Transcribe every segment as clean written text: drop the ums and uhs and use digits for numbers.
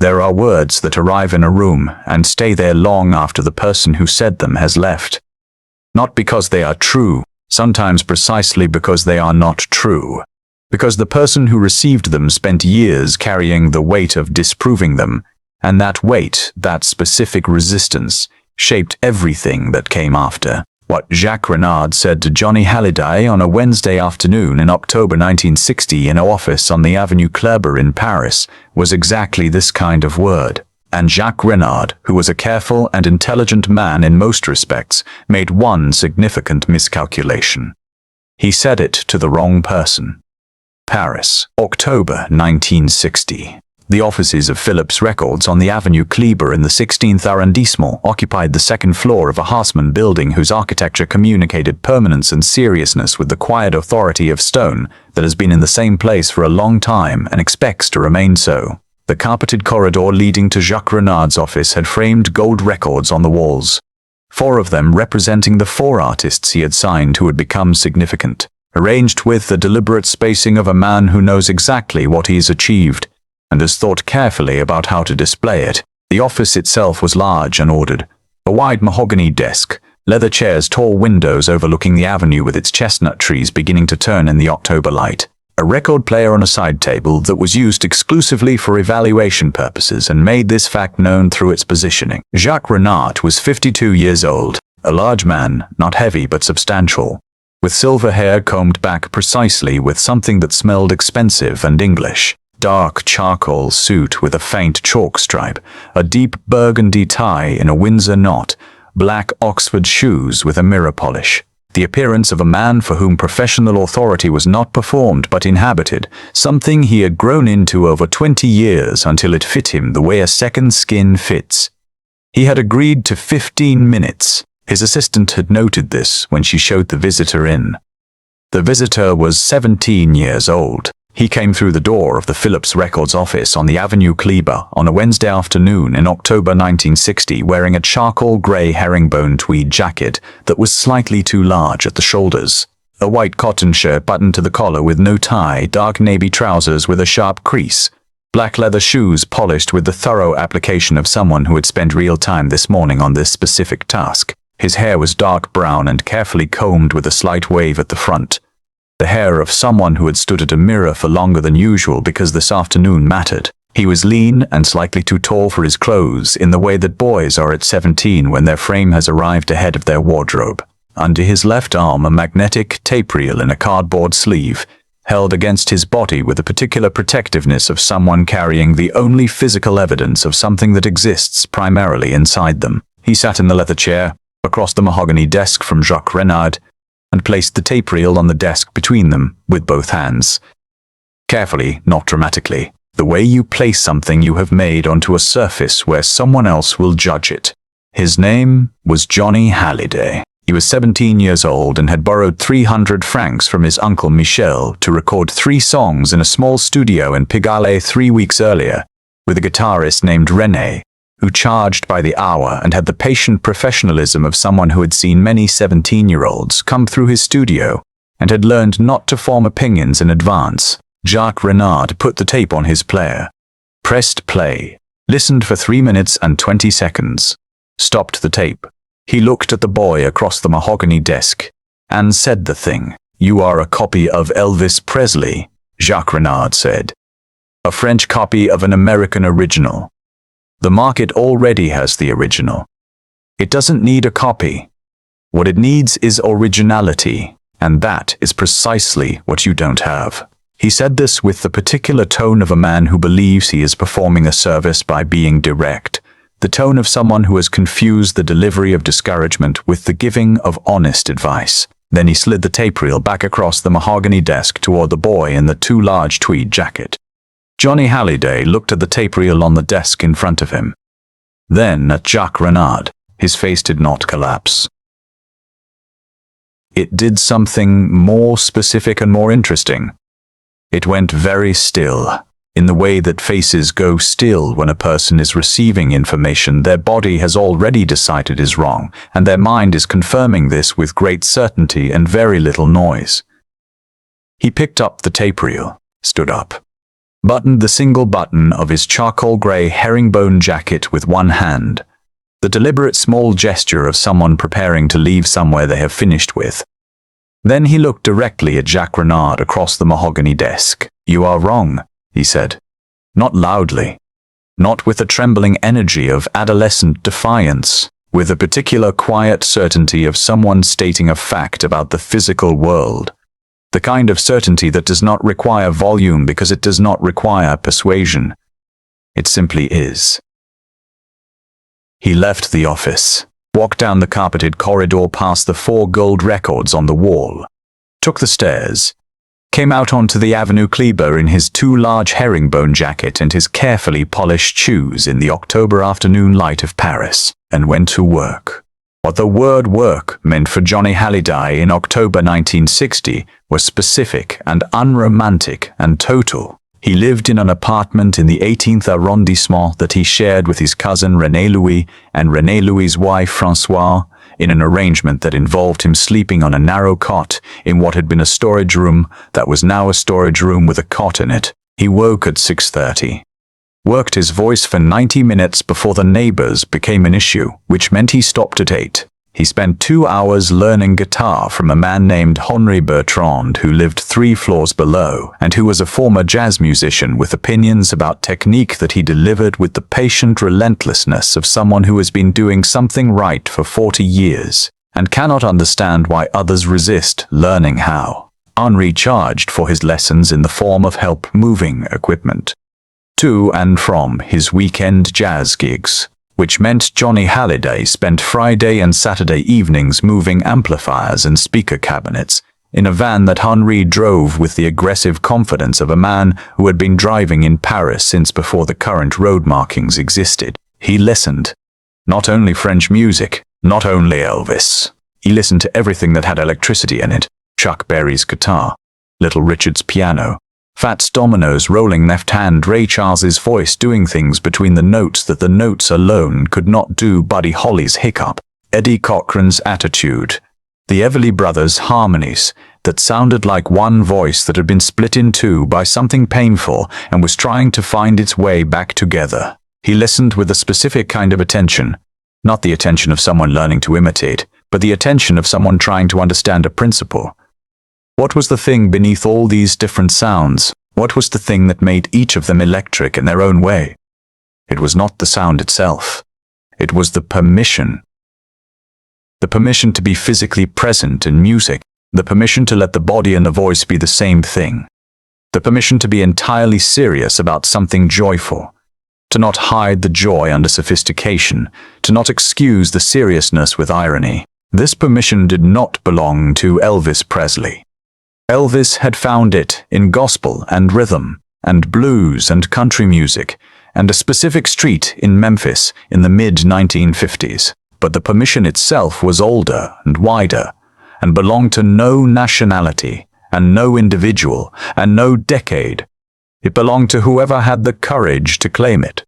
There are words that arrive in a room and stay there long after the person who said them has left. Not because they are true, sometimes precisely because they are not true. Because the person who received them spent years carrying the weight of disproving them, and that weight, that specific resistance, shaped everything that came after. What Jacques Renard said to Johnny Hallyday on a Wednesday afternoon in October 1960 in an office on the Avenue Kléber in Paris was exactly this kind of word. And Jacques Renard, who was a careful and intelligent man in most respects, made one significant miscalculation. He said it to the wrong person. Paris, October 1960. The offices of Philips Records on the Avenue Kléber in the 16th arrondissement occupied the second floor of a Haussmann building whose architecture communicated permanence and seriousness with the quiet authority of stone that has been in the same place for a long time and expects to remain so. The carpeted corridor leading to Jacques Renard's office had framed gold records on the walls, 4 of them representing the 4 artists he had signed who had become significant, arranged with the deliberate spacing of a man who knows exactly what he has achieved and has thought carefully about how to display it. The office itself was large and ordered. A wide mahogany desk, leather chairs, tall windows overlooking the avenue with its chestnut trees beginning to turn in the October light. A record player on a side table that was used exclusively for evaluation purposes and made this fact known through its positioning. Jacques Renard was 52 years old, a large man, not heavy but substantial, with silver hair combed back precisely with something that smelled expensive and English. Dark charcoal suit with a faint chalk stripe, a deep burgundy tie in a Windsor knot, black Oxford shoes with a mirror polish. The appearance of a man for whom professional authority was not performed but inhabited, something he had grown into over 20 years until it fit him the way a second skin fits. He had agreed to 15 minutes. His assistant had noted this when she showed the visitor in. The visitor was 17 years old. He came through the door of the Philips Records office on the Avenue Kléber on a Wednesday afternoon in October 1960 wearing a charcoal grey herringbone tweed jacket that was slightly too large at the shoulders, a white cotton shirt buttoned to the collar with no tie, dark navy trousers with a sharp crease, black leather shoes polished with the thorough application of someone who had spent real time this morning on this specific task. His hair was dark brown and carefully combed with a slight wave at the front. The hair of someone who had stood at a mirror for longer than usual because this afternoon mattered. He was lean and slightly too tall for his clothes in the way that boys are at 17 when their frame has arrived ahead of their wardrobe. Under his left arm a magnetic tape reel in a cardboard sleeve, held against his body with the particular protectiveness of someone carrying the only physical evidence of something that exists primarily inside them. He sat in the leather chair, across the mahogany desk from Jacques Renard, and placed the tape reel on the desk between them with both hands. Carefully, not dramatically, the way you place something you have made onto a surface where someone else will judge it. His name was Johnny Hallyday. He was 17 years old and had borrowed 300 francs from his uncle Michel to record 3 songs in a small studio in Pigalle 3 weeks earlier, with a guitarist named René, who charged by the hour and had the patient professionalism of someone who had seen many 17-year-olds come through his studio and had learned not to form opinions in advance. Jacques Renard put the tape on his player, pressed play, listened for 3 minutes and 20 seconds, stopped the tape. He looked at the boy across the mahogany desk and said the thing. "You are a copy of Elvis Presley," Jacques Renard said. "A French copy of an American original. The market already has the original. It doesn't need a copy. What it needs is originality, and that is precisely what you don't have." He said this with the particular tone of a man who believes he is performing a service by being direct, the tone of someone who has confused the delivery of discouragement with the giving of honest advice. Then he slid the tape reel back across the mahogany desk toward the boy in the too large tweed jacket. Johnny Hallyday looked at the tape reel on the desk in front of him. Then at Jacques Renard. His face did not collapse. It did something more specific and more interesting. It went very still, in the way that faces go still when a person is receiving information their body has already decided is wrong, and their mind is confirming this with great certainty and very little noise. He picked up the tape reel, stood up. buttoned the single button of his charcoal-grey herringbone jacket with one hand, the deliberate small gesture of someone preparing to leave somewhere they have finished with. Then he looked directly at Jacques Renard across the mahogany desk. "You are wrong," he said. Not loudly, not with the trembling energy of adolescent defiance, with a particular quiet certainty of someone stating a fact about the physical world. The kind of certainty that does not require volume because it does not require persuasion. It simply is. He left the office, walked down the carpeted corridor past the 4 gold records on the wall, took the stairs, came out onto the Avenue Kleber in his too large herringbone jacket and his carefully polished shoes in the October afternoon light of Paris, and went to work. What the word work meant for Johnny Halliday in October 1960 was specific and unromantic and total. He lived in an apartment in the 18th arrondissement that he shared with his cousin René Louis and René Louis's wife Françoise, in an arrangement that involved him sleeping on a narrow cot in what had been a storage room that was now a storage room with a cot in it. He woke at 6:30. Worked his voice for 90 minutes before the neighbors became an issue, which meant he stopped at 8. He spent 2 hours learning guitar from a man named Henri Bertrand who lived 3 floors below and who was a former jazz musician with opinions about technique that he delivered with the patient relentlessness of someone who has been doing something right for 40 years and cannot understand why others resist learning how. Henri charged for his lessons in the form of help moving equipment to and from his weekend jazz gigs, which meant Johnny Halliday spent Friday and Saturday evenings moving amplifiers and speaker cabinets in a van that Henri drove with the aggressive confidence of a man who had been driving in Paris since before the current road markings existed. He listened. Not only French music, not only Elvis. He listened to everything that had electricity in it. Chuck Berry's guitar, Little Richard's piano, Fats Domino's rolling left hand, Ray Charles's voice doing things between the notes that the notes alone could not do, Buddy Holly's hiccup, Eddie Cochran's attitude, the Everly Brothers' harmonies that sounded like one voice that had been split in two by something painful and was trying to find its way back together. He listened with a specific kind of attention, not the attention of someone learning to imitate, but the attention of someone trying to understand a principle. What was the thing beneath all these different sounds? What was the thing that made each of them electric in their own way? It was not the sound itself. It was the permission. The permission to be physically present in music. The permission to let the body and the voice be the same thing. The permission to be entirely serious about something joyful. To not hide the joy under sophistication. To not excuse the seriousness with irony. This permission did not belong to Elvis Presley. Elvis had found it in gospel and rhythm and blues and country music and a specific street in Memphis in the mid-1950s. But the permission itself was older and wider and belonged to no nationality and no individual and no decade. It belonged to whoever had the courage to claim it.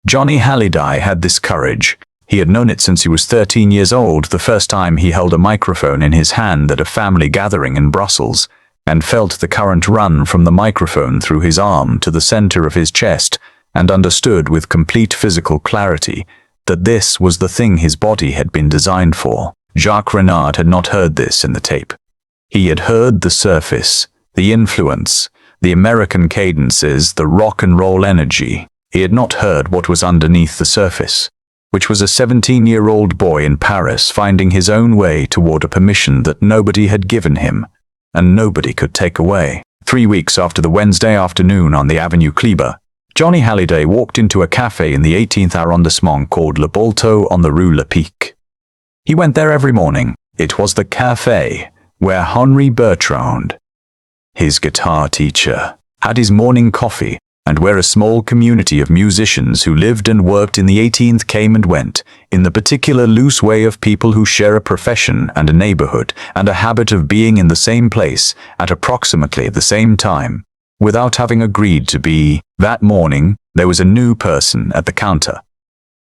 Johnny Halliday had this courage. He had known it since he was 13 years old, the first time he held a microphone in his hand at a family gathering in Brussels, and felt the current run from the microphone through his arm to the center of his chest, and understood with complete physical clarity that this was the thing his body had been designed for. Jacques Renard had not heard this in the tape. He had heard the surface, the influence, the American cadences, the rock and roll energy. He had not heard what was underneath the surface, which was a 17-year-old boy in Paris finding his own way toward a permission that nobody had given him, and nobody could take away. 3 weeks after the Wednesday afternoon on the Avenue Kleber, Johnny Halliday walked into a cafe in the 18th arrondissement called Le Balto on the Rue Le Pic. He went there every morning. It was the cafe where Henri Bertrand, his guitar teacher, had his morning coffee, and where a small community of musicians who lived and worked in the 18th came and went, in the particular loose way of people who share a profession and a neighborhood and a habit of being in the same place at approximately the same time, without having agreed to be. That morning, there was a new person at the counter.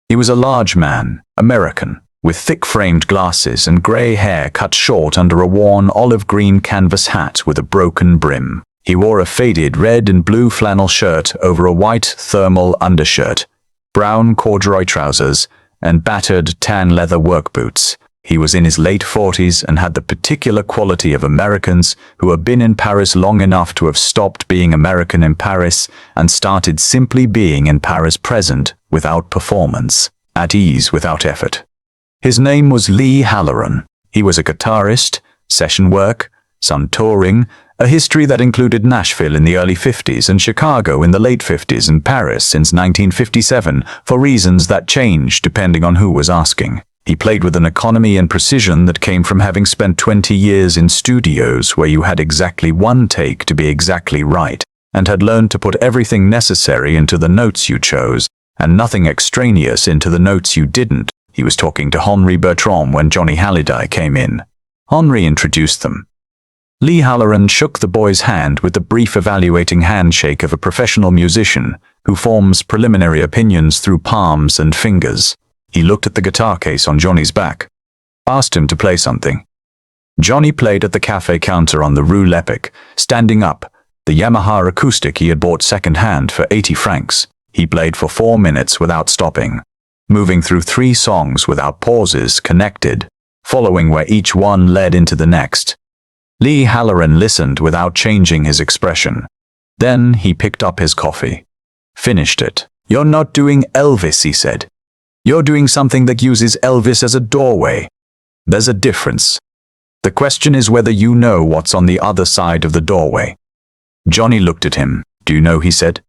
He was a large man, American, with thick-framed glasses and gray hair cut short under a worn olive-green canvas hat with a broken brim. He wore a faded red and blue flannel shirt over a white thermal undershirt, brown corduroy trousers, and battered tan leather work boots. He was in his late 40s and had the particular quality of Americans who have been in Paris long enough to have stopped being American in Paris and started simply being in Paris present without performance, at ease without effort. His name was Lee Halloran. He was a guitarist, session work, some touring, a history that included Nashville in the early 50s and Chicago in the late 50s and Paris since 1957 for reasons that changed depending on who was asking. He played with an economy and precision that came from having spent 20 years in studios where you had exactly one take to be exactly right, and had learned to put everything necessary into the notes you chose, and nothing extraneous into the notes you didn't. He was talking to Henri Bertrand when Johnny Hallyday came in. Henri introduced them. Lee Halloran shook the boy's hand with the brief evaluating handshake of a professional musician who forms preliminary opinions through palms and fingers. He looked at the guitar case on Johnny's back, asked him to play something. Johnny played at the cafe counter on the Rue Lepic, standing up, the Yamaha acoustic he had bought second-hand for 80 francs. He played for 4 minutes without stopping, moving through 3 songs without pauses, connected, following where each one led into the next. Lee Halloran listened without changing his expression. Then he picked up his coffee. Finished it. "You're not doing Elvis," he said. "You're doing something that uses Elvis as a doorway. There's a difference. The question is whether you know what's on the other side of the doorway." Johnny looked at him. "Do you know?" he said.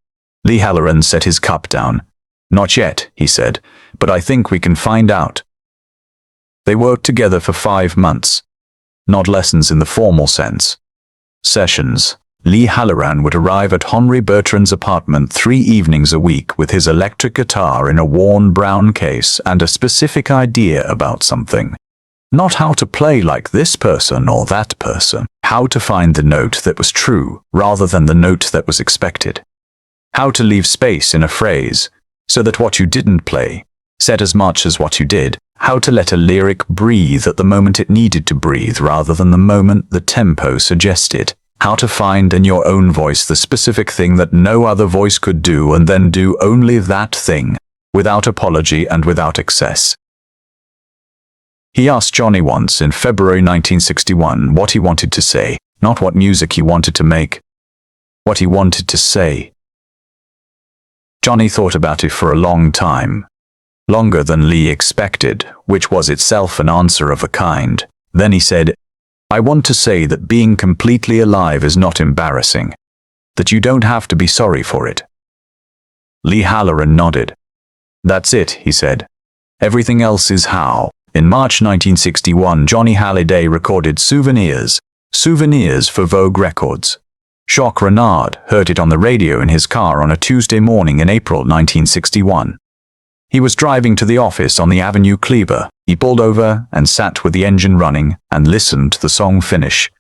Lee Halloran set his cup down. "Not yet," he said, "but I think we can find out." They worked together for 5 months. Not lessons in the formal sense. Sessions. Lee Halloran would arrive at Henri Bertrand's apartment 3 evenings a week with his electric guitar in a worn brown case and a specific idea about something. Not how to play like this person or that person. How to find the note that was true rather than the note that was expected. How to leave space in a phrase so that what you didn't play said as much as what you did. How to let a lyric breathe at the moment it needed to breathe rather than the moment the tempo suggested. How to find in your own voice the specific thing that no other voice could do and then do only that thing, without apology and without excess. He asked Johnny once in February 1961 what he wanted to say, not what music he wanted to make. What he wanted to say. Johnny thought about it for a long time. Longer than Lee expected, which was itself an answer of a kind. Then he said, "I want to say that being completely alive is not embarrassing. That you don't have to be sorry for it." Lee Halloran nodded. "That's it," he said. "Everything else is how." In March 1961, Johnny Hallyday recorded Souvenirs for Vogue Records. Jacques Renard heard it on the radio in his car on a Tuesday morning in April 1961. He was driving to the office on the Avenue Kleber. He pulled over and sat with the engine running and listened to the song finish.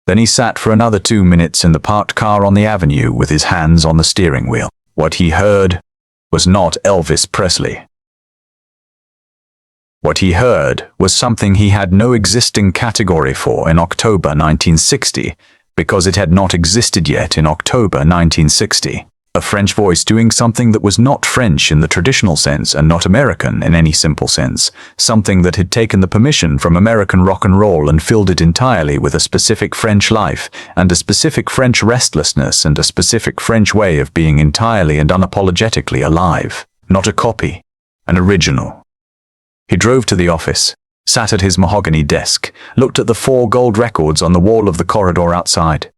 Then he sat for another 2 minutes in the parked car on the avenue with his hands on the steering wheel. What he heard was not Elvis Presley. What he heard was something he had no existing category for in October 1960, because it had not existed yet in October 1960. A French voice doing something that was not French in the traditional sense and not American in any simple sense, something that had taken the permission from American rock and roll and filled it entirely with a specific French life and a specific French restlessness and a specific French way of being entirely and unapologetically alive. Not a copy, an original. He drove to the office, sat at his mahogany desk, looked at the 4 gold records on the wall of the corridor outside.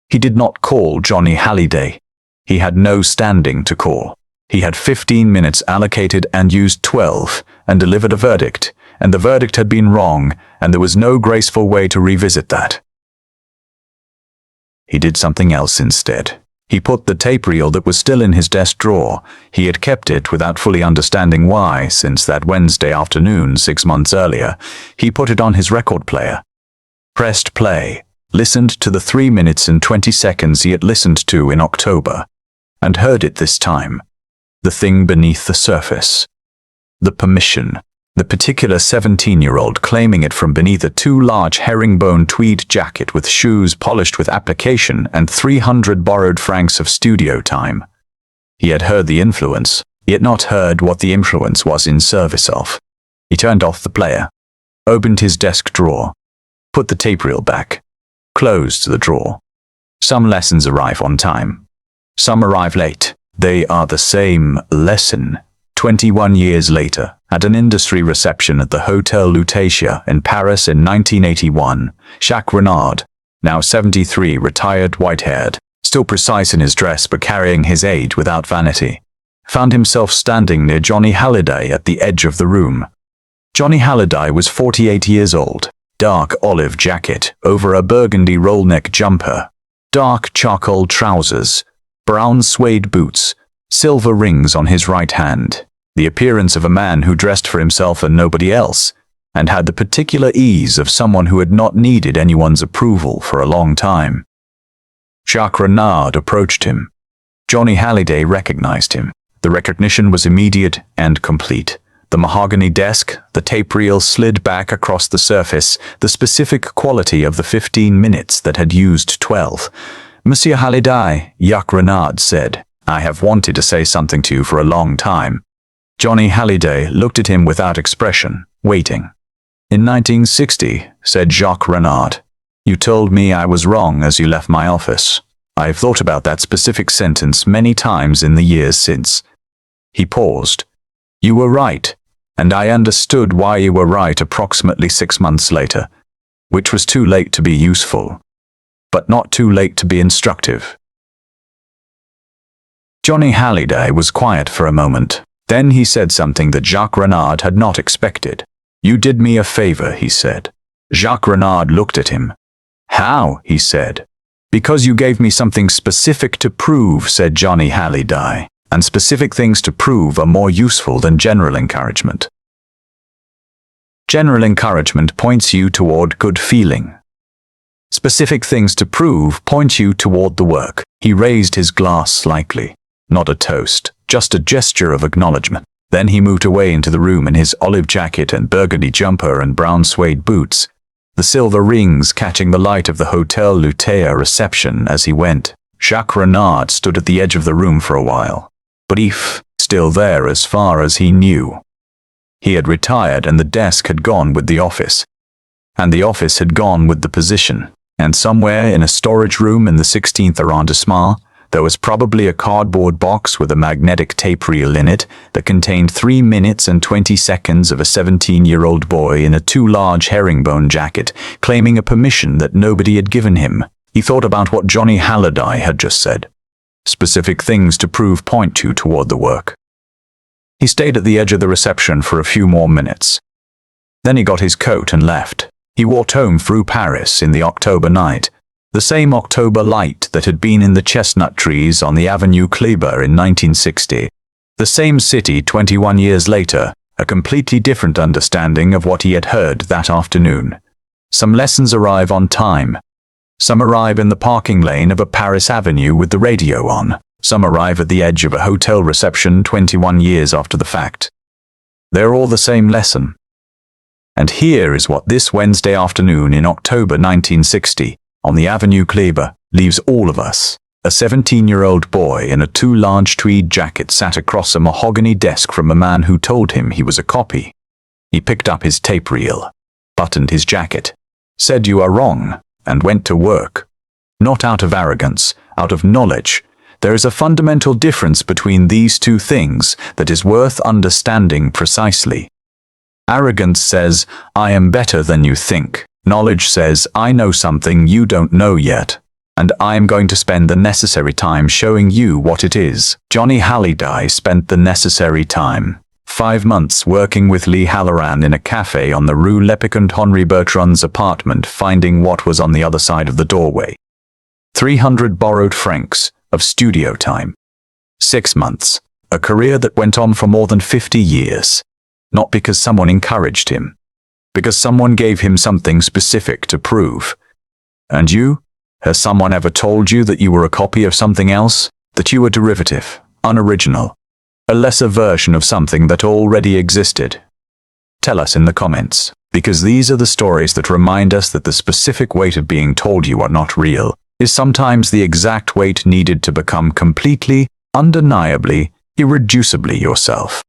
He did not call Johnny Hallyday. He had no standing to call. He had 15 minutes allocated and used 12, and delivered a verdict, and the verdict had been wrong, and there was no graceful way to revisit that. He did something else instead. He put the tape reel that was still in his desk drawer. He had kept it without fully understanding why, since that Wednesday afternoon 6 months earlier. He put it on his record player. Pressed play. Listened to the 3 minutes and 20 seconds he had listened to in October. And heard it this time. The thing beneath the surface. The permission. The particular 17-year-old claiming it from beneath a too large herringbone tweed jacket with shoes polished with application and 300 borrowed francs of studio time. He had heard the influence, yet not heard what the influence was in service of. He turned off the player, opened his desk drawer, put the tape reel back, closed the drawer. Some lessons arrive on time. Some arrive late. They are the same lesson. 21 years later, at an industry reception at the Hotel Lutetia in Paris in 1981, Jacques Renard, now 73, retired, white-haired, still precise in his dress but carrying his age without vanity, found himself standing near Johnny Halliday at the edge of the room. Johnny Halliday was 48 years old, dark olive jacket over a burgundy roll-neck jumper, dark charcoal trousers, brown suede boots, silver rings on his right hand, the appearance of a man who dressed for himself and nobody else, and had the particular ease of someone who had not needed anyone's approval for a long time. Jacques Renard approached him. Johnny Halliday recognized him. The recognition was immediate and complete. The mahogany desk, the tape reel slid back across the surface, the specific quality of the 15 minutes that had used 12. "Monsieur Halliday," Jacques Renard said, "I have wanted to say something to you for a long time." Johnny Halliday looked at him without expression, waiting. "In 1960, said Jacques Renard, you told me I was wrong as you left my office. I've thought about that specific sentence many times in the years since." He paused. "You were right, and I understood why you were right approximately 6 months later, which was too late to be useful, but not too late to be instructive." Johnny Halliday was quiet for a moment. Then he said something that Jacques Renard had not expected. "You did me a favor," he said. Jacques Renard looked at him. "How?" he said. "Because you gave me something specific to prove," said Johnny Halliday, "and specific things to prove are more useful than general encouragement. General encouragement points you toward good feeling. Specific things to prove point you toward the work." He raised his glass slightly. Not a toast, just a gesture of acknowledgement. Then he moved away into the room in his olive jacket and burgundy jumper and brown suede boots, the silver rings catching the light of the Hotel Lutetia reception as he went. Jacques Renard stood at the edge of the room for a while, brief, still there as far as he knew. He had retired and the desk had gone with the office. And the office had gone with the position. And somewhere in a storage room in the 16th arrondissement, there was probably a cardboard box with a magnetic tape reel in it that contained 3 minutes and 20 seconds of a 17-year-old boy in a too large herringbone jacket, claiming a permission that nobody had given him. He thought about what Johnny Halliday had just said. Specific things to prove point you toward the work. He stayed at the edge of the reception for a few more minutes. Then he got his coat and left. He walked home through Paris in the October night, the same October light that had been in the chestnut trees on the Avenue Kleber in 1960. The same city 21 years later, a completely different understanding of what he had heard that afternoon. Some lessons arrive on time. Some arrive in the parking lane of a Paris avenue with the radio on. Some arrive at the edge of a hotel reception 21 years after the fact. They're all the same lesson. And here is what this Wednesday afternoon in October 1960, on the Avenue Kleber, leaves all of us. A 17-year-old boy in a too large tweed jacket sat across a mahogany desk from a man who told him he was a copy. He picked up his tape reel, buttoned his jacket, said "You are wrong," and went to work. Not out of arrogance, out of knowledge. There is a fundamental difference between these two things that is worth understanding precisely. Arrogance says, "I am better than you think." Knowledge says, "I know something you don't know yet, and I am going to spend the necessary time showing you what it is." Johnny Halliday spent the necessary time. 5 months working with Lee Halloran in a cafe on the Rue Lepiquant Henri Bertrand's apartment, finding what was on the other side of the doorway. 300 borrowed francs of studio time. 6 months, a career that went on for more than 50 years. Not because someone encouraged him, because someone gave him something specific to prove. And you? Has someone ever told you that you were a copy of something else? That you were derivative, unoriginal, a lesser version of something that already existed? Tell us in the comments, because these are the stories that remind us that the specific weight of being told you are not real is sometimes the exact weight needed to become completely, undeniably, irreducibly yourself.